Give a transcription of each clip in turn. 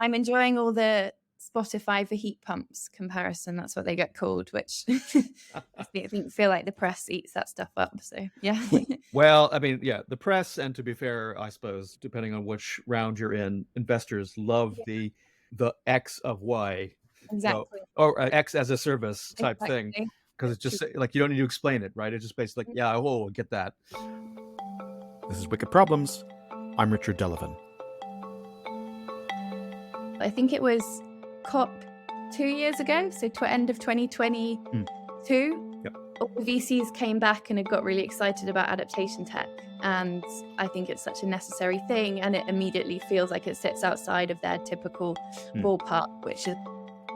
I'm enjoying all the Spotify for heat pumps comparison. That's what they get called, which I feel like the press eats that stuff up. So yeah. Well, I mean, yeah, the press, and to be fair, I suppose, depending on which round you're in, investors love the X of Y, Exactly. or X as a service type thing, because it's just like you don't need to explain it, right? It's just basically like, yeah, oh, get that. This is Wicked Problems. I'm Richard Delavan. I think it was COP 2 years ago, so end of 2022. Yep. All the VCs came back and had got really excited about adaptation tech. And I think it's such a necessary thing, and it immediately feels like it sits outside of their typical ballpark, which is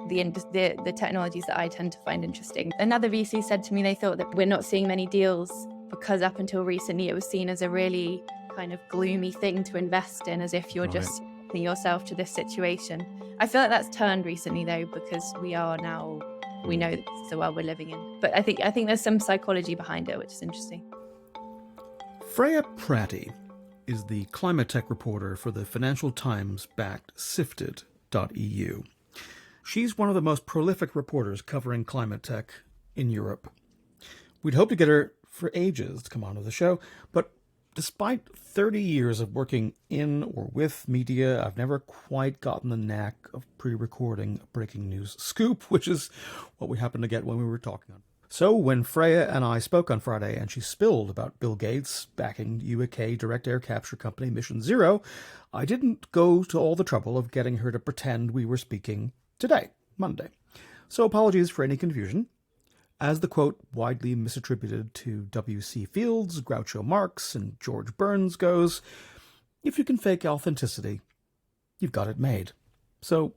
the technologies that I tend to find interesting. Another VC said to me they thought that we're not seeing many deals because up until recently it was seen as a really kind of gloomy thing to invest in, as if you're just putting yourself to this situation. I feel like that's turned recently though, because we know that this is the world we're living in. But I think there's some psychology behind it, which is interesting. Freya Pratty is the climate tech reporter for the Financial Times-backed Sifted.eu. She's one of the most prolific reporters covering climate tech in Europe. We'd hoped to get her for ages to come onto the show, but despite 30 years of working in or with media, I've never quite gotten the knack of pre-recording a breaking news scoop, which is what we happened to get when we were talking on. So when Freya and I spoke on Friday and she spilled about Bill Gates backing UK direct air capture company Mission Zero, I didn't go to all the trouble of getting her to pretend we were speaking today, Monday. So apologies for any confusion. As the quote widely misattributed to W.C. Fields, Groucho Marx, and George Burns goes, if you can fake authenticity, you've got it made. So,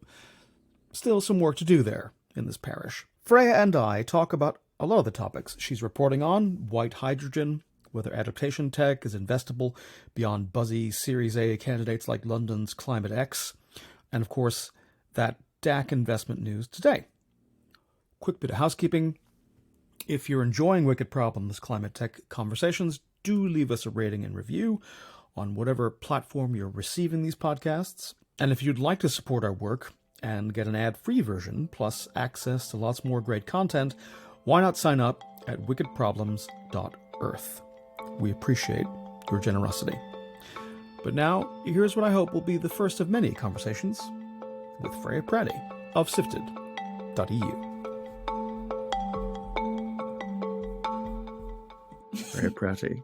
still some work to do there in this parish. Freya and I talk about a lot of the topics she's reporting on: white hydrogen, whether adaptation tech is investable beyond buzzy Series A candidates like London's Climate X, and of course, that DAC investment news today. Quick bit of housekeeping. If you're enjoying Wicked Problems climate tech conversations, do leave us a rating and review on whatever platform you're receiving these podcasts. And if you'd like to support our work and get an ad-free version, plus access to lots more great content, why not sign up at wickedproblems.earth? We appreciate your generosity. But now, here's what I hope will be the first of many conversations with Freya Pratty of Sifted.eu. Freya Pratty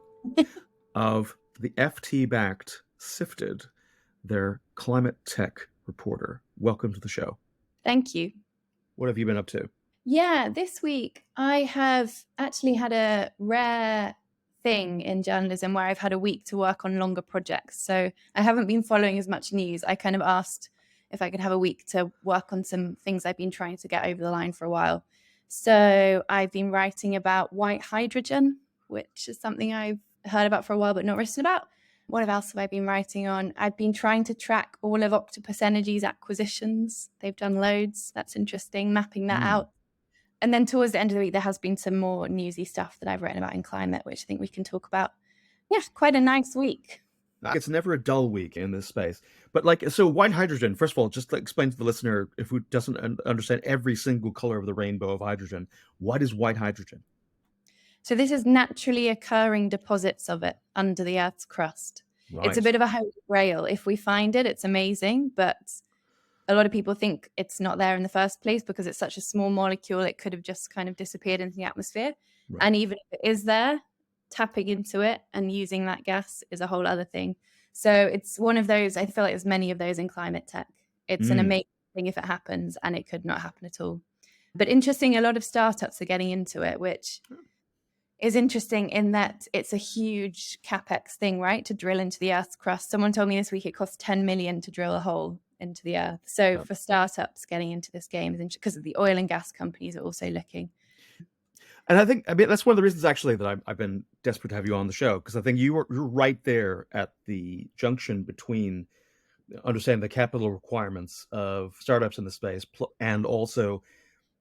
of the FT-backed Sifted, their climate tech reporter. Welcome to the show. Thank you. What have you been up to? Yeah, this week I have actually had a rare thing in journalism where I've had a week to work on longer projects. So I haven't been following as much news. I kind of asked if I could have a week to work on some things I've been trying to get over the line for a while. So I've been writing about white hydrogen, which is something I've heard about for a while but not written about. What else have I been writing on? I've been trying to track all of Octopus Energy's acquisitions. They've done loads. That's interesting, mapping that out. And then towards the end of the week, there has been some more newsy stuff that I've written about in climate, which I think we can talk about. Yeah, quite a nice week. It's never a dull week in this space. But so white hydrogen, first of all, just explain to the listener, if who doesn't understand every single color of the rainbow of hydrogen, what is white hydrogen? So this is naturally occurring deposits of it under the Earth's crust. Right. It's a bit of a holy grail. If we find it, it's amazing. But a lot of people think it's not there in the first place because it's such a small molecule, it could have just kind of disappeared into the atmosphere. Right. And even if it is there, tapping into it and using that gas is a whole other thing. So it's one of those, I feel like there's many of those in climate tech. It's an amazing thing if it happens, and it could not happen at all. But interesting, a lot of startups are getting into it, which is interesting in that it's a huge capex thing, right? To drill into the Earth's crust. Someone told me this week it costs 10 million to drill a hole into the Earth. So for startups getting into this game, because of the oil and gas companies are also looking. And I mean, that's one of the reasons actually that I've been desperate to have you on the show, because I think you're right there at the junction between understanding the capital requirements of startups in the space and also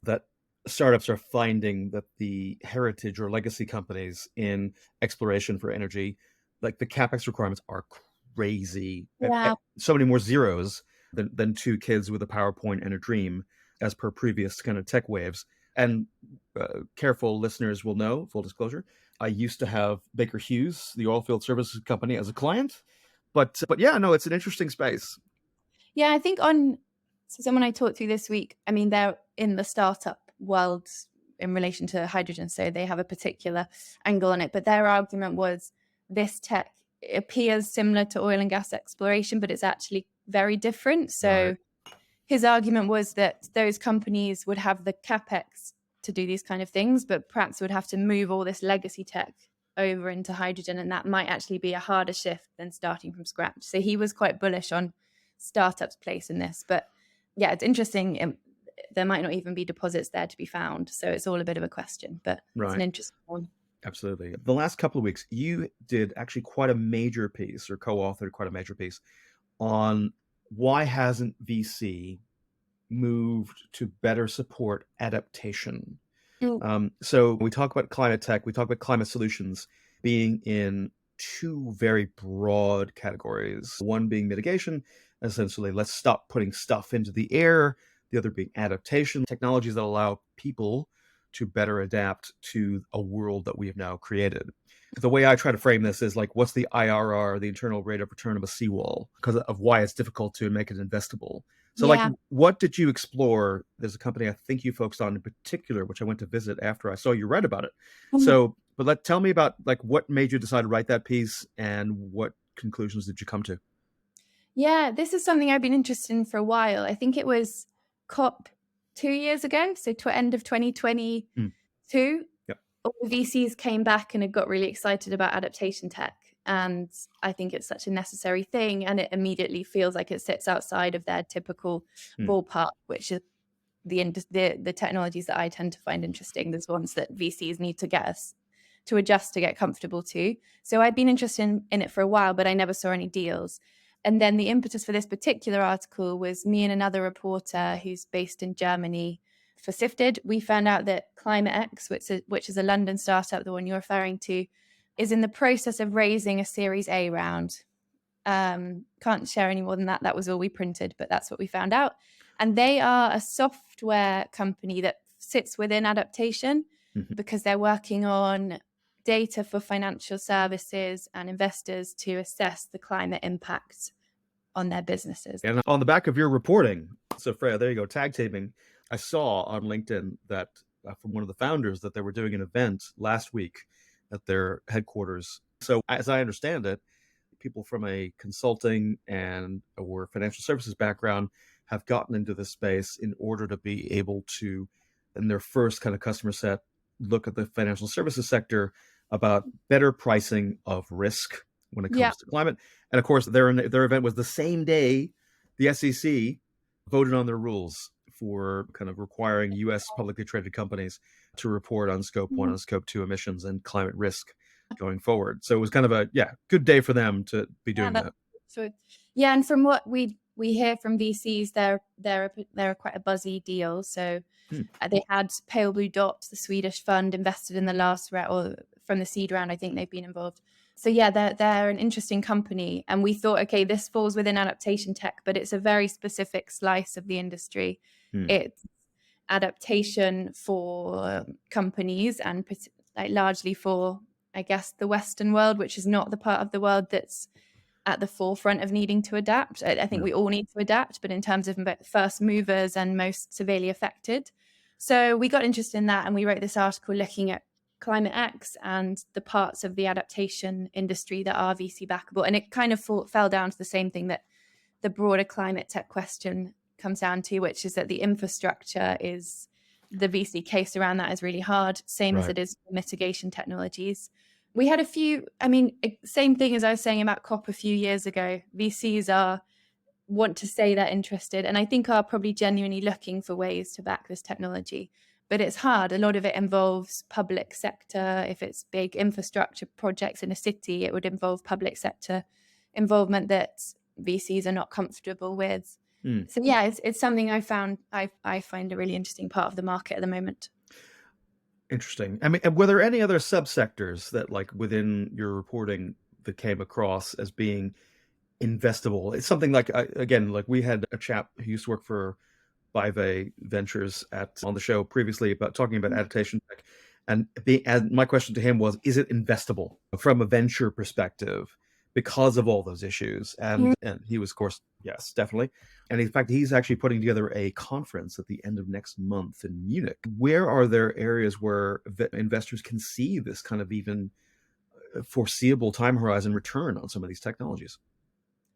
that startups are finding that the heritage or legacy companies in exploration for energy, like the capex requirements are crazy. Yeah. So many more zeros than two kids with a PowerPoint and a dream, as per previous kind of tech waves. And careful listeners will know, full disclosure, I used to have Baker Hughes, the oilfield services company, as a client. But yeah, no, it's an interesting space. Yeah, I think someone I talked to this week, I mean, they're in the startup world in relation to hydrogen, so they have a particular angle on it. But their argument was this tech appears similar to oil and gas exploration, but it's actually very different. So his argument was that those companies would have the capex to do these kind of things, but perhaps would have to move all this legacy tech over into hydrogen, and that might actually be a harder shift than starting from scratch. So he was quite bullish on startups' place in this. But yeah, it's interesting. There might not even be deposits there to be found. So it's all a bit of a question, but it's an interesting one. Absolutely. The last couple of weeks, you did actually quite a major piece, or co-authored quite a major piece, on why hasn't VC moved to better support adaptation. So we talk about climate tech, we talk about climate solutions being in two very broad categories. One being mitigation, essentially, let's stop putting stuff into the air. The other being adaptation, technologies that allow people to better adapt to a world that we have now created. The way I try to frame this is like, what's the IRR, the internal rate of return of a seawall, because of why it's difficult to make it investable. So like, what did you explore? There's a company I think you focused on in particular, which I went to visit after I saw you write about it. So, but tell me about like what made you decide to write that piece and what conclusions did you come to? Yeah, this is something I've been interested in for a while. I think it was COP 2 years ago, so end of 2022. All the VCs came back and had got really excited about adaptation tech. And I think it's such a necessary thing. And it immediately feels like it sits outside of their typical ballpark, which is the technologies that I tend to find interesting. There's ones that VCs need to get us to adjust to get comfortable to. So I'd been interested in it for a while, but I never saw any deals. And then the impetus for this particular article was me and another reporter who's based in Germany. For Sifted, we found out that ClimateX, which is a London startup, the one you're referring to, is in the process of raising a Series A round. Can't share any more than that. That was all we printed, but that's what we found out. And they are a software company that sits within adaptation because they're working on data for financial services and investors to assess the climate impact on their businesses. And on the back of your reporting, so Freya, there you go, tag teaming. I saw on LinkedIn that from one of the founders that they were doing an event last week at their headquarters. So as I understand it, people from a consulting or financial services background have gotten into this space in order to be able to, in their first kind of customer set, look at the financial services sector about better pricing of risk when it comes to climate. And of course, their event was the same day the SEC voted on their rules for kind of requiring U.S. publicly traded companies to report on Scope 1 and Scope 2 emissions and climate risk going forward. So it was kind of a good day for them to be doing that. So, and from what we hear from VCs, they're quite a buzzy deal. So they had Pale Blue Dot, the Swedish fund, invested in the last round, or from the seed round, I think they've been involved. So they're an interesting company. And we thought, okay, this falls within adaptation tech, but it's a very specific slice of the industry. It's adaptation for companies and like largely for, I guess, the Western world, which is not the part of the world that's at the forefront of needing to adapt. I think we all need to adapt, but in terms of first movers and most severely affected. So we got interested in that, and we wrote this article looking at ClimateX and the parts of the adaptation industry that are VC backable. And it kind of fell down to the same thing that the broader climate tech question comes down to, which is that the infrastructure is, the VC case around that is really hard, same as it is for mitigation technologies. We had a few, same thing as I was saying about COP a few years ago. VCs want to say they're interested, and I think are probably genuinely looking for ways to back this technology. But it's hard. A lot of it involves public sector. If it's big infrastructure projects in a city, it would involve public sector involvement that VCs are not comfortable with. So it's something I find a really interesting part of the market at the moment. Interesting. Were there any other subsectors that, like, within your reporting that came across as being investable? It's something like, again, like we had a chap who used to work for Vive Ventures on the show previously about talking about adaptation tech. And my question to him was, is it investable from a venture perspective because of all those issues? And he was, of course, yes, definitely. And in fact, he's actually putting together a conference at the end of next month in Munich. Where are there areas where investors can see this kind of even foreseeable time horizon return on some of these technologies?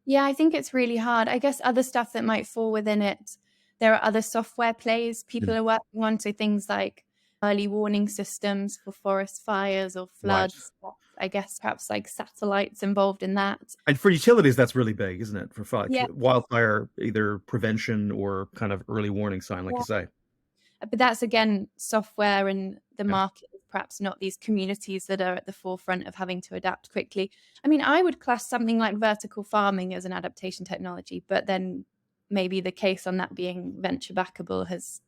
Yeah, I think it's really hard. I guess other stuff that might fall within it, there are other software plays people are working on. So things like early warning systems for forest fires or floods. Right. I guess perhaps like satellites involved in that. And for utilities, that's really big, isn't it? For wildfire, either prevention or kind of early warning sign, like you say. But that's, again, software, and the market is perhaps not these communities that are at the forefront of having to adapt quickly. I mean, I would class something like vertical farming as an adaptation technology, but then maybe the case on that being venture backable has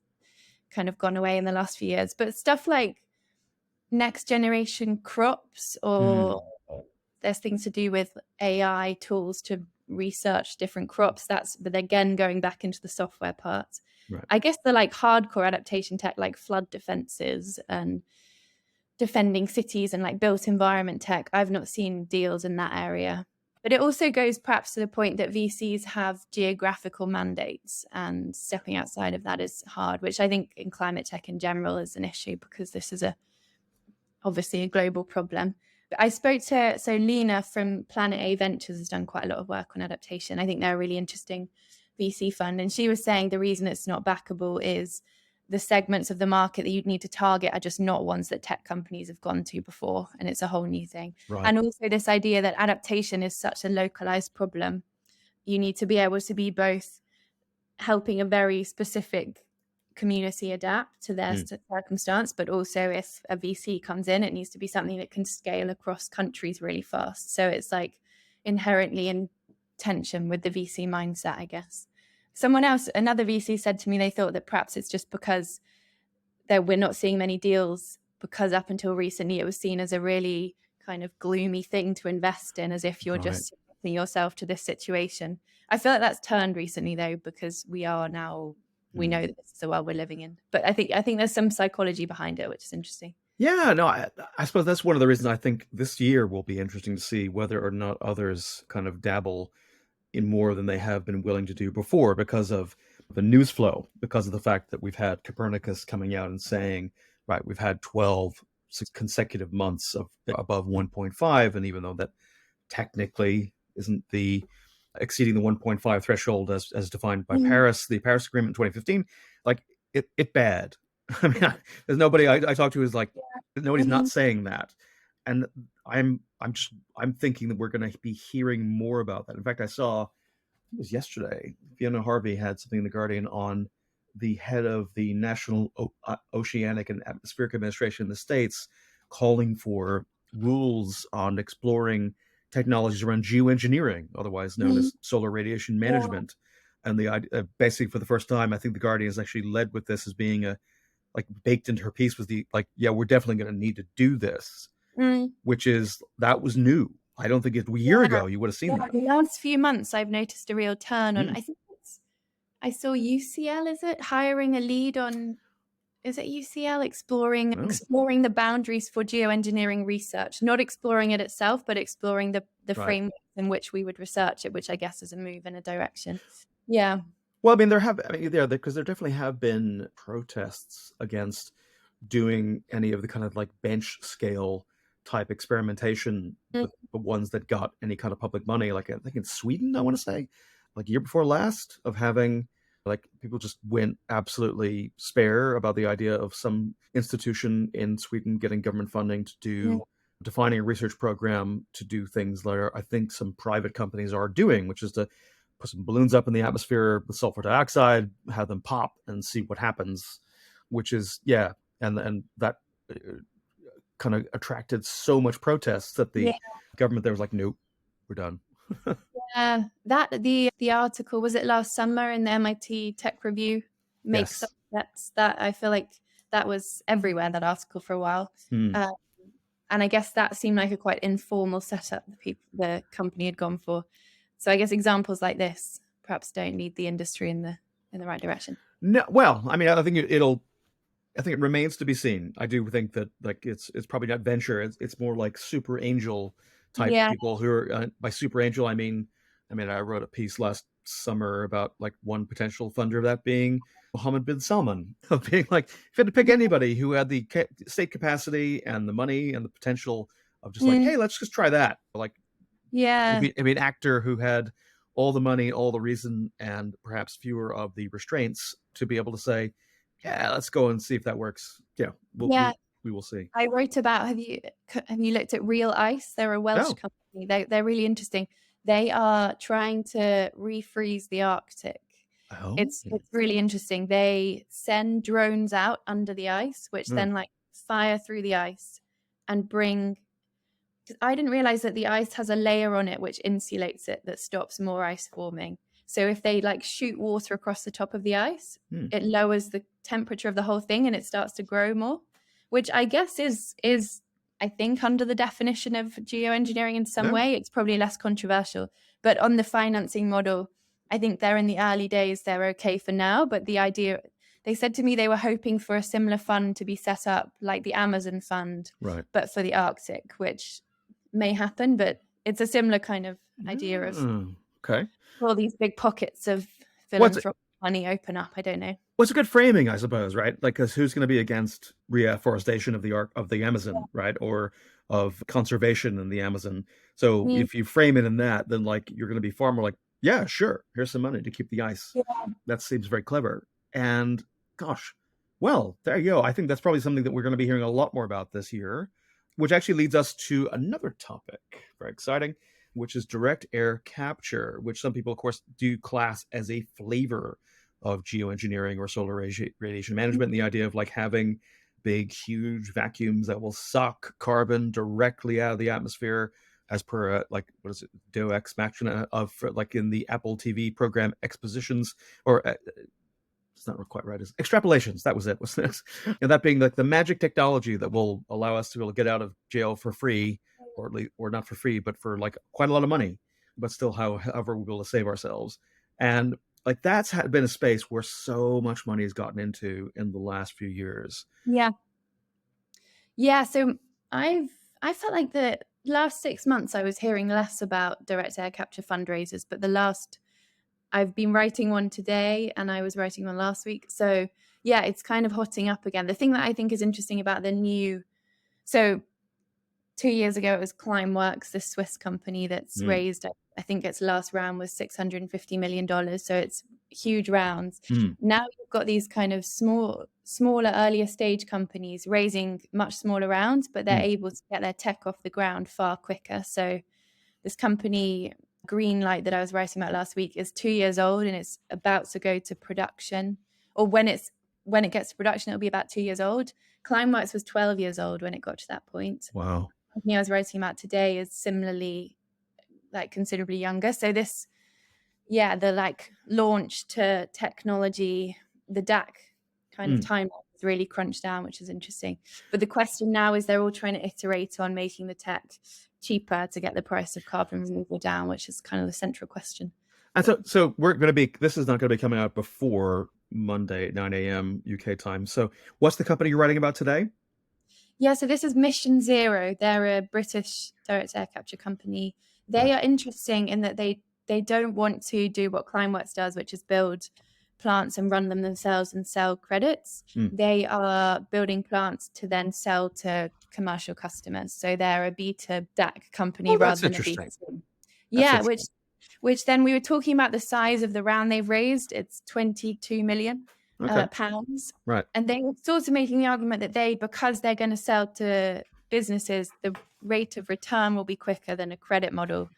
kind of gone away in the last few years. But stuff like next generation crops, or there's things to do with AI tools to research different crops. But again, going back into the software part. Right. I guess the like hardcore adaptation tech, like flood defenses and defending cities and like built environment tech, I've not seen deals in that area. But it also goes perhaps to the point that VCs have geographical mandates, and stepping outside of that is hard, which I think in climate tech in general is an issue, because this is obviously a global problem. But I spoke to, Lena from Planet A Ventures has done quite a lot of work on adaptation. I think they're a really interesting VC fund. And she was saying the reason it's not backable is the segments of the market that you'd need to target are just not ones that tech companies have gone to before. And it's a whole new thing. Right. And also this idea that adaptation is such a localized problem. You need to be able to be both helping a very specific community adapt to their circumstance, but also if a VC comes in, it needs to be something that can scale across countries really fast. So it's like inherently in tension with the VC mindset, I guess. Another VC said to me they thought that perhaps it's just because we're not seeing many deals, because up until recently it was seen as a really kind of gloomy thing to invest in, as if you're just submitting yourself to this situation. I feel like that's turned recently though, because we know that this is the world we're living in. But I think there's some psychology behind it, which is interesting. Yeah, no, I suppose that's one of the reasons I think this year will be interesting to see whether or not others kind of dabble in more than they have been willing to do before, because of the news flow, because of the fact that we've had Copernicus coming out and saying, right, we've had 12 consecutive months of above 1.5, and even though that technically isn't exceeding the 1.5 threshold as defined by Paris, the Paris Agreement in 2015, like it bad. I mean, there's nobody I talk to is like, nobody's not saying that. And I'm thinking that we're going to be hearing more about that. In fact, I saw, it was yesterday, Fiona Harvey had something in The Guardian on the head of the National Oceanic and Atmospheric Administration in the States calling for rules on exploring technologies around geoengineering, otherwise known as solar radiation management. And the idea, basically for the first time, I think The Guardian has actually led with this as being baked into her piece was we're definitely going to need to do this. That was new. I don't think a year ago you would have seen that. The last few months I've noticed a real turn on, I saw UCL, hiring a lead on, is it UCL exploring the boundaries for geoengineering research, not exploring it itself, but exploring the frameworks in which we would research it, which I guess is a move in a direction. Yeah. Well, I mean, because there definitely have been protests against doing any of the kind of like bench scale type experimentation with the ones that got any kind of public money, like I think in Sweden, I want to say, like year before last, of having like people just went absolutely spare about the idea of some institution in Sweden getting government funding to do defining a research program to do things that I think some private companies are doing, which is to put some balloons up in the atmosphere with sulfur dioxide, have them pop and see what happens, which is, and that kind of attracted so much protests that the government there was like, nope, we're done. That the article, was it last summer in the MIT Tech Review, makes that I feel like that was everywhere, that article, for a while. And I guess that seemed like a quite informal setup the company had gone for. So I guess examples like this perhaps don't lead the industry in the right direction. No, well, I mean, I think it remains to be seen. I do think that like it's probably not venture. It's more like super angel type people who are by super angel. I mean, I wrote a piece last summer about like one potential funder of that being Mohammed bin Salman, of being like, if you had to pick anybody who had the state capacity and the money and the potential of just like, hey, let's just try that. Like, an actor who had all the money, all the reason, and perhaps fewer of the restraints to be able to say, yeah, let's go and see if that works. Yeah, we will see. I wrote about, have you looked at Real Ice? They're a Welsh company. They're really interesting. They are trying to refreeze the Arctic. Oh. It's really interesting. They send drones out under the ice, which then like fire through the ice and bring. I didn't realize that the ice has a layer on it which insulates it, that stops more ice forming. So if they like shoot water across the top of the ice, it lowers the temperature of the whole thing and it starts to grow more, which I guess is I think under the definition of geoengineering in some way. It's probably less controversial, but on the financing model, I think they're in the early days. They're okay for now, but the idea, they said to me they were hoping for a similar fund to be set up like the Amazon fund, but for the Arctic, which may happen, but it's a similar kind of idea of all these big pockets of philanthropic money open up. I don't know. Well, it's a good framing, I suppose, right? Like, because who's going to be against reforestation of the Amazon, right? Or of conservation in the Amazon. So if you frame it in that, then like you're going to be far more like, yeah, sure, here's some money to keep the ice. That seems very clever. And gosh, well, there you go. I think that's probably something that we're going to be hearing a lot more about this year, which actually leads us to another topic, very exciting, which is direct air capture, which some people, of course, do class as a flavor of geoengineering or solar radiation management. The idea of like having big, huge vacuums that will suck carbon directly out of the atmosphere, as per like, what is it, Deus Ex Machina of like in the Apple TV program Expositions, or it's not quite right, is Extrapolations. That was it. Was this? And that being like the magic technology that will allow us to be able to get out of jail for free, or at least, or not for free, but for like quite a lot of money, but still however we'll be able to save ourselves. And like that's been a space where so much money has gotten into in the last few years. Yeah. So I felt like the last 6 months I was hearing less about direct air capture fundraisers, but I've been writing one today and I was writing one last week. So yeah, it's kind of hotting up again. The thing that I think is interesting about so 2 years ago, it was Climeworks, this Swiss company that's raised, I think its last round was $650 million. So it's huge rounds. Now you've got these kind of smaller, earlier stage companies raising much smaller rounds, but they're able to get their tech off the ground far quicker. So this company, Greenlight, that I was writing about last week, is 2 years old and it's about to go to production. Or when it gets to production, it'll be about 2 years old. Climeworks was 12 years old when it got to that point. Wow. The company I was writing about today is similarly like considerably younger. So this, the like launch to technology, the DAC kind of timeline is really crunched down, which is interesting. But the question now is they're all trying to iterate on making the tech cheaper to get the price of carbon removal down, which is kind of the central question. And so this is not going to be coming out before Monday at 9 a.m. UK time. So what's the company you're writing about today? Yeah, so this is Mission Zero. They're a British direct air capture company. They are interesting in that they don't want to do what Climeworks does, which is build plants and run them themselves and sell credits. They are building plants to then sell to commercial customers. So they're a B2 DAC company rather than a B2C. Yeah, which then we were talking about the size of the round they've raised. It's 22 million pounds. Right. And they were sort of making the argument that because they're going to sell to businesses, the rate of return will be quicker than a credit model.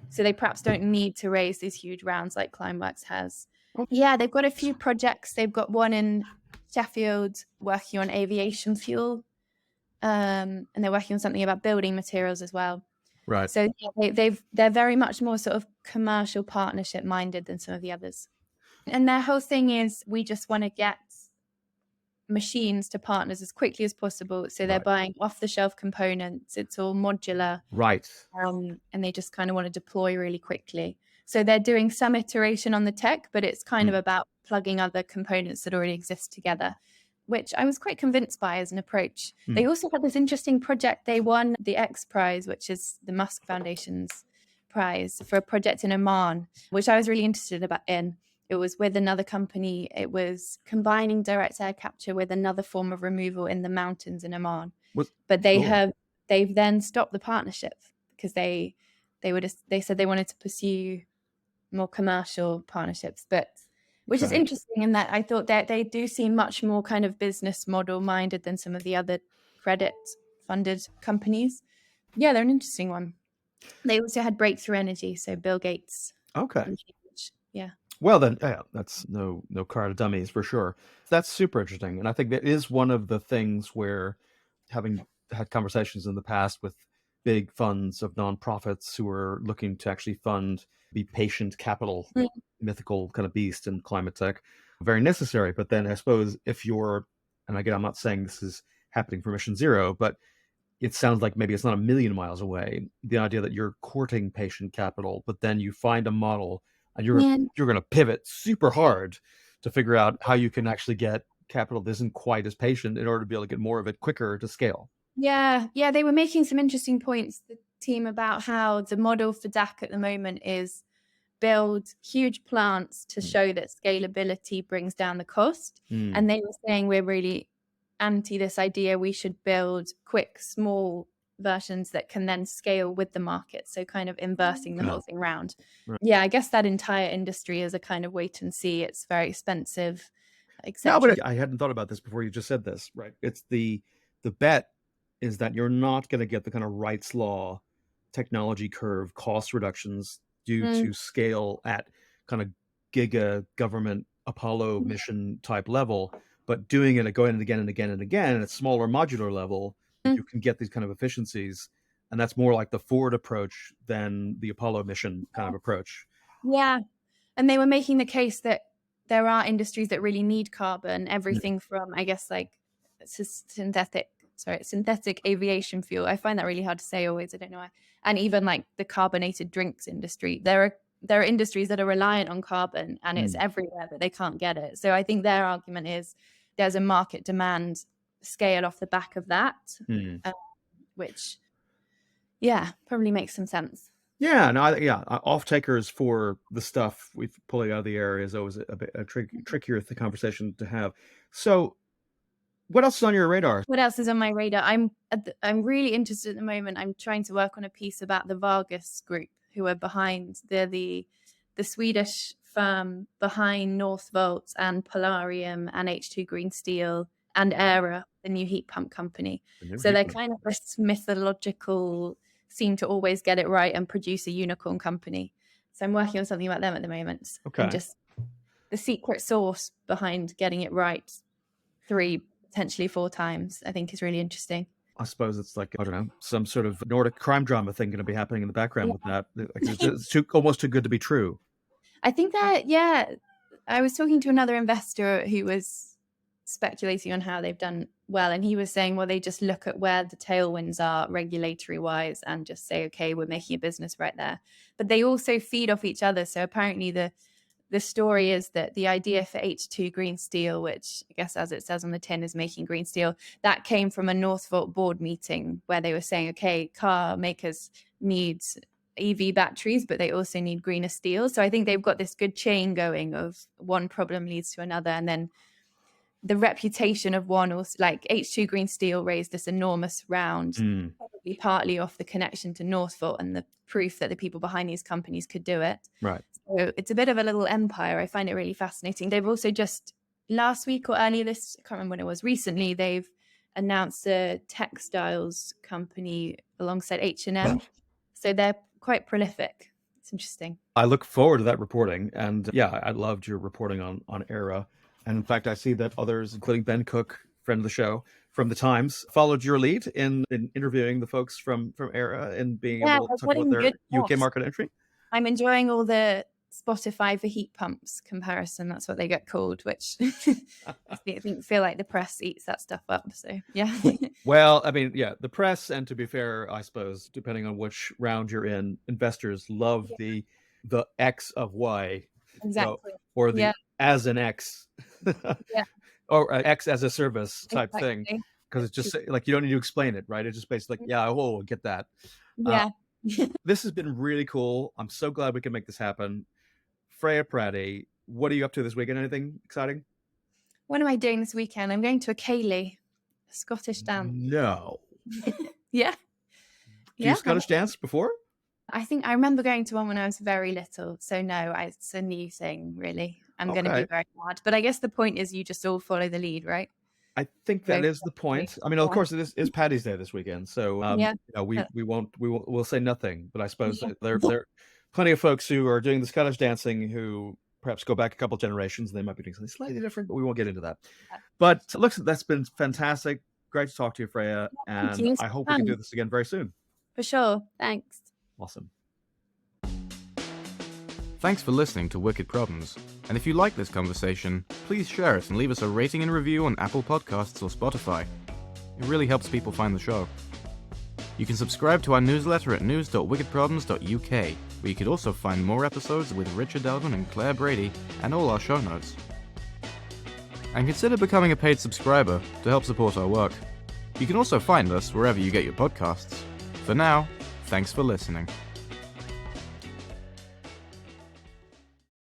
So they perhaps don't need to raise these huge rounds like Climeworks has. Yeah, they've got a few projects. They've got one in Sheffield working on aviation fuel. And they're working on something about building materials as well. Right. So they're very much more sort of commercial partnership minded than some of the others. And their whole thing is we just want to get machines to partners as quickly as possible. So they're buying off the shelf components. It's all modular. Right. And they just kind of want to deploy really quickly. So they're doing some iteration on the tech, but it's kind of about plugging other components that already exist together, which I was quite convinced by as an approach. They also had this interesting project. They won the X Prize, which is the Musk Foundation's prize for a project in Oman, which I was really interested in. It was with another company. It was combining direct air capture with another form of removal in the mountains in Oman. But they've then stopped the partnership because they said they wanted to pursue more commercial partnerships, which is interesting in that I thought that they do seem much more kind of business model minded than some of the other credit funded companies. Yeah, they're an interesting one. They also had Breakthrough Energy, so Bill Gates. Okay. Yeah. Well, then, yeah, that's no car to dummies for sure. That's super interesting. And I think that is one of the things where, having had conversations in the past with big funds of nonprofits who are looking to actually be patient capital, mythical kind of beast in climate tech, very necessary. But then I suppose if you're, and again, I'm not saying this is happening for Mission Zero, but it sounds like maybe it's not a million miles away. The idea that you're courting patient capital, but then you find a model and you're going to pivot super hard to figure out how you can actually get capital that isn't quite as patient in order to be able to get more of it quicker to scale. Yeah, they were making some interesting points, the team, about how the model for DAC at the moment is build huge plants to show that scalability brings down the cost. And they were saying we're really anti this idea. We should build quick, small versions that can then scale with the market. So kind of inversing the whole thing round. Right. Yeah, I guess that entire industry is a kind of wait and see. It's very expensive, etc. No, but I hadn't thought about this before you just said this, right? It's the bet is that you're not going to get the kind of Wright's Law technology curve cost reductions due to scale at kind of giga government Apollo mission type level, but doing it going again and again and again at a smaller modular level, you can get these kind of efficiencies. And that's more like the Ford approach than the Apollo mission kind of approach. Yeah. And they were making the case that there are industries that really need carbon, everything from, I guess, like synthetic aviation fuel. I find that really hard to say always. I don't know why. And even like the carbonated drinks industry. There are industries that are reliant on carbon and it's everywhere, but they can't get it. So I think their argument is there's a market demand scale off the back of that, which, probably makes some sense. Yeah, off takers for the stuff we're pulling out of the air is always a trickier conversation to have. So, what else is on your radar? What else is on my radar? I'm really interested at the moment. I'm trying to work on a piece about the Vargas Group, who are behind the Swedish firm behind Northvolt and Polarium and H2 Green Steel and Aera, the new heat pump company. So they're kind of this mythological, seem to always get it right and produce a unicorn company. So I'm working on something about them at the moment. Okay. And just the secret sauce behind getting it right 3, potentially 4 times, I think is really interesting. I suppose it's like, I don't know, some sort of Nordic crime drama thing going to be happening in the background with that. It's almost too good to be true. I think that, I was talking to another investor who was speculating on how they've done well. And he was saying, well, they just look at where the tailwinds are regulatory wise and just say, okay, we're making a business right there. But they also feed off each other. So apparently the story is that the idea for H2 Green Steel, which I guess as it says on the tin is making green steel, that came from a Northvolt board meeting where they were saying, okay, car makers need EV batteries, but they also need greener steel. So I think they've got this good chain going of one problem leads to another. And then the reputation of one, also, like H2 Green Steel raised this enormous round, probably partly off the connection to Northvolt and the proof that the people behind these companies could do it. Right. So it's a bit of a little empire. I find it really fascinating. They've also just last week or earlier this, I can't remember when it was, recently, they've announced a textiles company alongside H&M. So they're quite prolific. It's interesting. I look forward to that reporting. And I loved your reporting on Aera. And in fact, I see that others, including Ben Cook, friend of the show from the Times, followed your lead in interviewing the folks from Aera and being able to talk about their UK market entry. I'm enjoying all the Spotify for heat pumps comparison. That's what they get called, which I feel like the press eats that stuff up. So, yeah. Well, I mean, the press, and to be fair, I suppose, depending on which round you're in, investors love the the X of Y. Exactly. Or the as an X. Yeah. Or X as a service type thing. Exactly. Because it's just like, you don't need to explain it, right? It's just basically like, yeah, oh, get that. Yeah. This has been really cool. I'm so glad we can make this happen. Freya Pratty, what are you up to this weekend? Anything exciting? What am I doing this weekend? I'm going to a Ceilidh, a Scottish dance. No. Yeah. Do you Scottish dance before? I think I remember going to one when I was very little. So no, it's a new thing, really. I'm going to be very hard. But I guess the point is you just all follow the lead, right? I think that is the point. I mean, of course, it is Paddy's Day this weekend, so we'll say nothing. But I suppose there are plenty of folks who are doing the Scottish dancing who perhaps go back a couple generations and they might be doing something slightly different, but we won't get into that. But look, that's been fantastic. Great to talk to you, Freya, and I hope we can do this again very soon. For sure. Thanks. Awesome. Thanks for listening to Wicked Problems. And if you like this conversation, please share it and leave us a rating and review on Apple Podcasts or Spotify. It really helps people find the show. You can subscribe to our newsletter at news.wickedproblems.uk, where you could also find more episodes with Richard Delvin and Claire Brady, and all our show notes. And consider becoming a paid subscriber to help support our work. You can also find us wherever you get your podcasts. For now, thanks for listening.